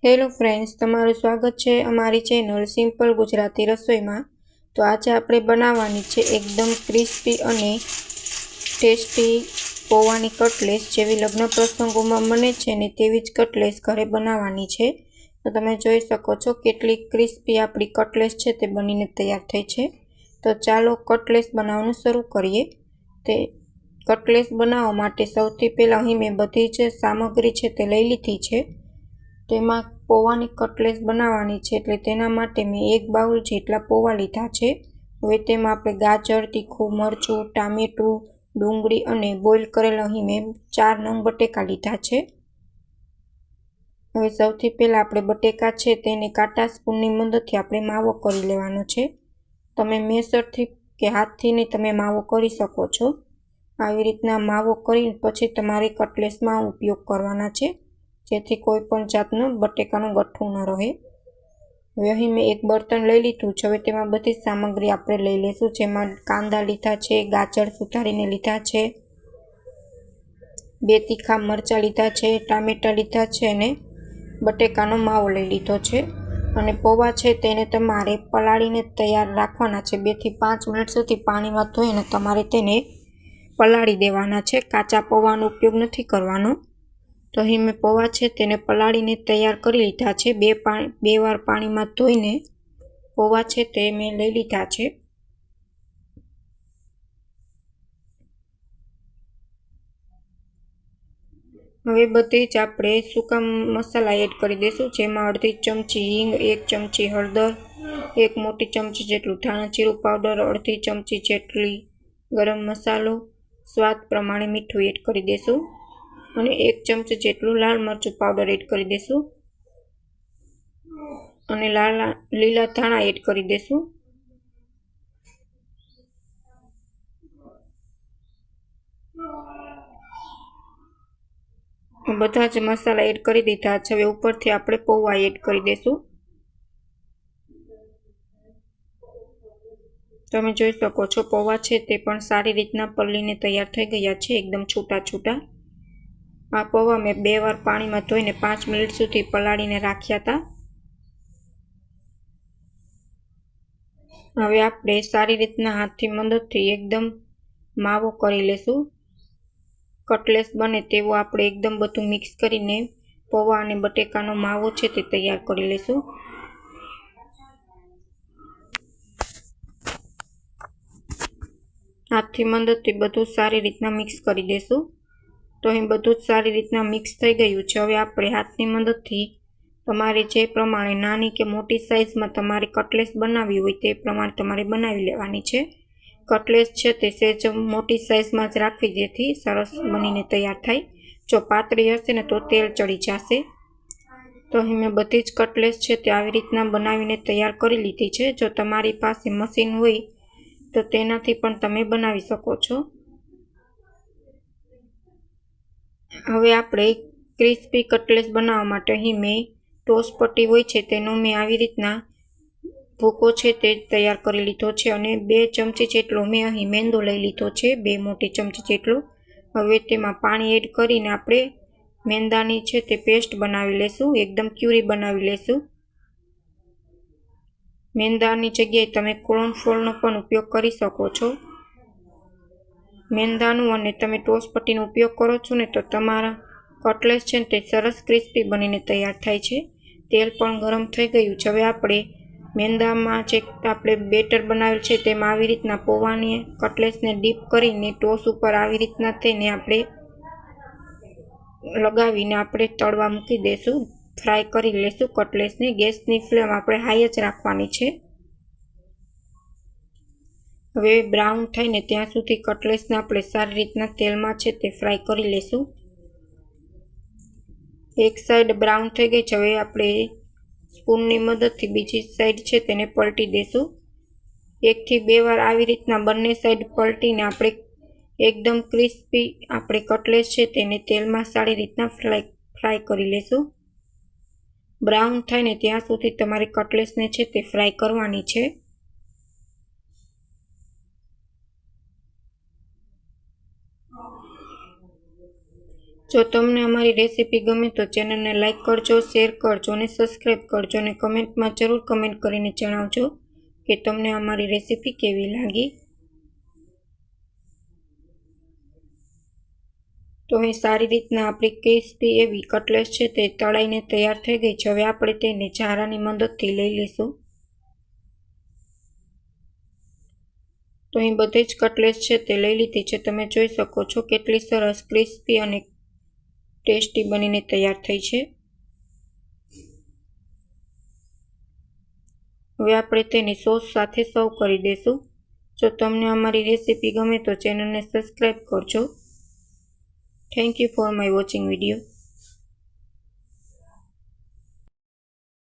Hello friends, તમારું સ્વાગત છે અમારી ચેનલ સિમ્પલ ગુજરાતી રસોઈમાં। તો આજે આપણે બનાવવાની છે એકદમ ક્રિસ્પી અને ટેસ્ટી પૌવાની કટલેસ, જેવી લગ્ન પ્રસંગોમાં બને છે ને તેવી જ કટલેસ ઘરે બનાવવાની છે। તો તમે જોઈ શકો છો કેટલી ક્રિસ્પી આપણી કટલેસ છે તે બનીને તૈયાર થઈ છે। તો ચાલો કટલેસ બનાવવાનું શરૂ કરીએ। તે કટલેસ બનાવવા માટે સૌથી પહેલાં અહીં મેં બધી જ સામગ્રી છે તે લઈ લીધી છે। તેમાં પૌવાની કટલેસ બનાવવાની છે એટલે તેના માટે મેં 1 બાઉલ જેટલા પૌવા લીધા છે। હવે તેમાં આપણે ગાજર, તીખું મરચું, ટામેટું, ડુંગળી અને બોઇલ કરેલા અહીં મેં 4 નંગ બટેકા લીધા છે। હવે સૌથી પહેલાં આપણે બટેકા છે તેને કાંટા સ્પૂનની મદદથી આપણે માવો કરી લેવાનો છે। તમે મેસરથી કે હાથથી ને તમે માવો કરી શકો છો। આવી રીતના માવો કરી પછી તમારે કટલેસમાં ઉપયોગ કરવાના છે, જેથી કોઈ પણ જાતનું બટેકાનું ગઠ્ઠું ન રહે। હવે અહીં મેં એક બર્તન લઈ લીધું છે। હવે તેમાં બધી સામગ્રી આપણે લઈ લઈશું, જેમાં કાંદા લીધા છે, ગાજર સુધારીને લીધા છે, 2 તીખા મરચાં લીધા છે, ટામેટાં લીધા છે અને બટેકાનો માવો લઈ લીધો છે। અને પૌવા છે તેને તમારે પલાળીને તૈયાર રાખવાના છે। 2 થી 5 મિનિટ સુધી પાણીમાં ધોઈને તમારે તેને પલાળી દેવાના છે, કાચા પૌવાનો ઉપયોગ નથી કરવાનો। તો અહીં મેં પૌવા છે તેને પલાળીને તૈયાર કરી લીધા છે। 2 વાર પાણીમાં ધોઈને પૌવા છે તે મેં લઈ લીધા છે। હવે બધી જ આપણે સૂકા મસાલા એડ કરી દઈશું, જેમાં અડધી ચમચી હિંગ, 1 ચમચી હળદર, 1 મોટી ચમચી જેટલું ધાણા જીરું પાવડર, અડધી ચમચી જેટલી ગરમ મસાલો, સ્વાદ પ્રમાણે મીઠું એડ કરી દઈશું અને 1 ચમચી જેટલું લાલ મરચું પાવડર એડ કરી દઈશું અને લીલા ધાણા એડ કરી દઈશું। બધા જ મસાલા એડ કરી દીધા છે। હવે ઉપરથી આપણે પૌવા એડ કરી દઈશું। તમે જોઈ શકો છો પૌવા છે તે પણ સારી રીતના પલળીને તૈયાર થઈ ગયા છે, એકદમ છૂટા છૂટા। આ પૌવા મેં 2 વાર પાણીમાં ધોઈને 5 મિનિટ સુધી પલાળીને રાખ્યા હતા। હવે આપણે સારી રીતના હાથની મદદથી એકદમ માવો કરી લેશું। કટલેસ બને તેવો આપણે એકદમ બધું મિક્સ કરીને પૌવા અને બટેકાનો માવો છે તે તૈયાર કરી લેશું। હાથની મદદથી બધું સારી રીતના મિક્સ કરી દેશું। તો અહીં બધું જ સારી રીતના મિક્સ થઈ ગયું છે। હવે આપણે હાથની મદદથી તમારે જે પ્રમાણે નાની કે મોટી સાઇઝમાં તમારે કટલેસ બનાવવી હોય તે પ્રમાણે તમારે બનાવી લેવાની છે। કટલેસ છે તે સહેજ મોટી સાઇઝમાં જ રાખવી, જેથી સરસ બનીને તૈયાર થાય। જો પાતળી હશે ને તો તેલ ચડી જશે। તો અહીં મેં બધી જ કટલેસ છે તે આવી રીતના બનાવીને તૈયાર કરી લીધી છે। જો તમારી પાસે મશીન હોય તો તેનાથી પણ તમે બનાવી શકો છો। હવે આપણે ક્રિસ્પી કટલેસ બનાવવા માટે અહીં મેં ટોસ્ટ પટ્ટી હોય છે તેનો મેં આવી રીતના ભૂકો છે તે તૈયાર કરી લીધો છે અને 2 ચમચી જેટલો મેં અહીં મેંદો લઈ લીધો છે, 2 મોટી ચમચી જેટલો। હવે તેમાં પાણી એડ કરીને આપણે મેંદાની છે તે પેસ્ટ બનાવી લેશું, એકદમ ક્યુરી બનાવી લેશું। મેંદાની જગ્યાએ તમે કોર્નફ્લોરનો પણ ઉપયોગ કરી શકો છો। મેંદાનું અને તમે ટોસ્ટ પટ્ટીનો ઉપયોગ કરો છો ને તો તમારા કટલેસ છે ને તે સરસ ક્રિસ્પી બનીને તૈયાર થાય છે। તેલ પણ ગરમ થઈ ગયું છે। હવે આપણે મેંદામાં જે આપણે બેટર બનાવેલ છે તેમાં આવી રીતના પૌવાની કટલેસને ડીપ કરીને ટોસ ઉપર આવી રીતના તેને આપણે લગાવીને આપણે તળવા મૂકી દઈશું, ફ્રાય કરી લઈશું કટલેસને। ગેસની ફ્લેમ આપણે હાઈ જ રાખવાની છે। હવે બ્રાઉન થાય ને ત્યાં સુધી કટલેસને આપણે સારી રીતના તેલમાં છે તે ફ્રાય કરી લઈશું। એક સાઈડ બ્રાઉન થઈ ગઈ છે। હવે આપણે સ્પૂનની મદદથી બીજી સાઈડ છે તેને પલટી દઈશું। 1 થી 2 વાર આવી રીતના બંને સાઈડ પલટીને આપણે એકદમ ક્રિસ્પી આપણે કટલેસ છે તેને તેલમાં સારી રીતના ફ્રાય કરી લઈશું। બ્રાઉન થાય ને ત્યાં સુધી તમારે કટલેસને છે તે ફ્રાય કરવાની છે। જો તમને અમારી રેસીપી ગમે તો ચેનલને લાઇક કરજો, શેર કરજો અને સબસ્ક્રાઈબ કરજો અને કમેન્ટમાં જરૂર કમેન્ટ કરીને જણાવજો કે તમને અમારી રેસીપી કેવી લાગી। તો અહીં સારી રીતના આપણી ક્રિસ્પી એવી કટલેસ છે તે તળાઈને તૈયાર થઈ ગઈ છે। હવે આપણે તેને ઝારાની મદદથી લઈ લઈશું। તો અહીં બધી જ કટલેસ છે તે લઈ લીધી છે। તમે જોઈ શકો છો કેટલી સરસ ક્રિસ્પી અને ટેસ્ટી બનીને તૈયાર થઈ છે। હવે આપણે તેને સોસ સાથે સર્વ કરી દઈશું। જો તમને અમારી રેસીપી ગમે તો ચેનલને સબસ્ક્રાઈબ કરજો। Thank you for my watching video.